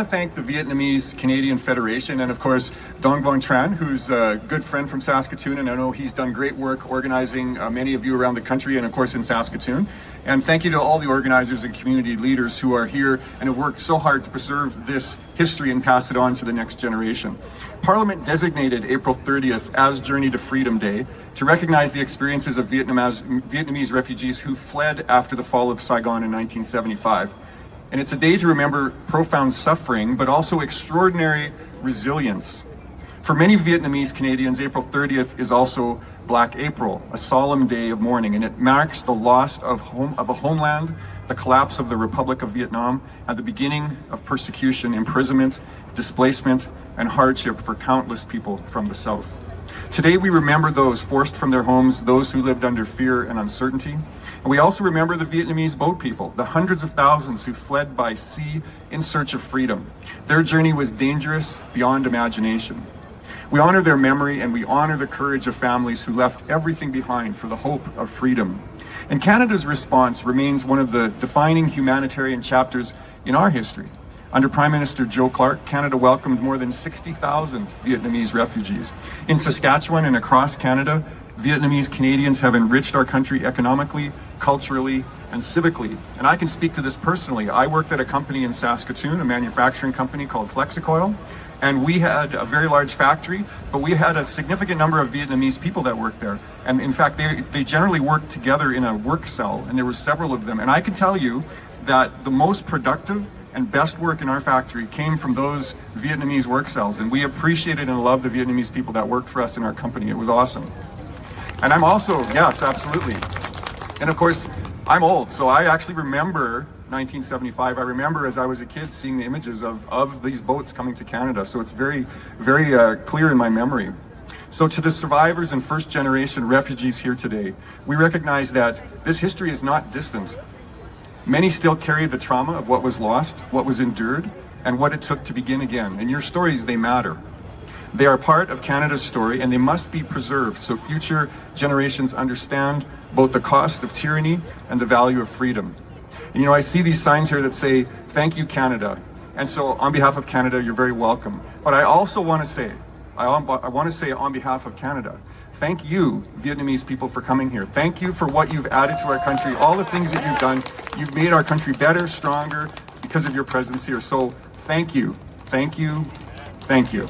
want to thank the Vietnamese Canadian Federation and of course Dong Vuong Tran, who's a good friend from Saskatoon, and I know he's done great work organizing many of you around the country and of course in Saskatoon. And thank you to all the organizers and community leaders who are here and have worked so hard to preserve this history and pass it on to the next generation. Parliament designated April 30th as Journey to Freedom Day to recognize the experiences of Vietnamese refugees who fled after the fall of Saigon in 1975. And it's a day to remember profound suffering, but also extraordinary resilience. For many Vietnamese Canadians, April 30th is also Black April, a solemn day of mourning, and it marks the loss of a homeland, the collapse of the Republic of Vietnam, and the beginning of persecution, imprisonment, displacement, and hardship for countless people from the South. Today we remember those forced from their homes, those who lived under fear and uncertainty. And we also remember the Vietnamese boat people, the hundreds of thousands who fled by sea in search of freedom. Their journey was dangerous beyond imagination. We honor their memory and we honor the courage of families who left everything behind for the hope of freedom. And Canada's response remains one of the defining humanitarian chapters in our history. Under Prime Minister Joe Clark, Canada welcomed more than 60,000 Vietnamese refugees. In Saskatchewan and across Canada, Vietnamese Canadians have enriched our country economically, culturally, and civically. And I can speak to this personally. I worked at a company in Saskatoon, a manufacturing company called Flexicoil, and we had a very large factory, but we had a significant number of Vietnamese people that worked there. And in fact, they generally worked together in a work cell, and there were several of them. And I can tell you that the most productive and best work in our factory came from those Vietnamese work cells, and we appreciated and loved the Vietnamese people that worked for us in our company. It was awesome. And I'm also, yes, absolutely. And of course, I'm old, so I actually remember 1975. I remember as I was a kid seeing the images of these boats coming to Canada, so it's very, very clear in my memory. So to the survivors and first generation refugees here today, we recognize that this history is not distant. Many still carry the trauma of what was lost, what was endured, and what it took to begin again. And your stories, they matter. They are part of Canada's story, and they must be preserved so future generations understand both the cost of tyranny and the value of freedom. And you know, I see these signs here that say, "Thank you, Canada." And so on behalf of Canada, you're very welcome. But I also want to say, I want to say on behalf of Canada, thank you, Vietnamese people, for coming here. Thank you for what you've added to our country, all the things that you've done. You've made our country better, stronger because of your presence here. So thank you, thank you, thank you.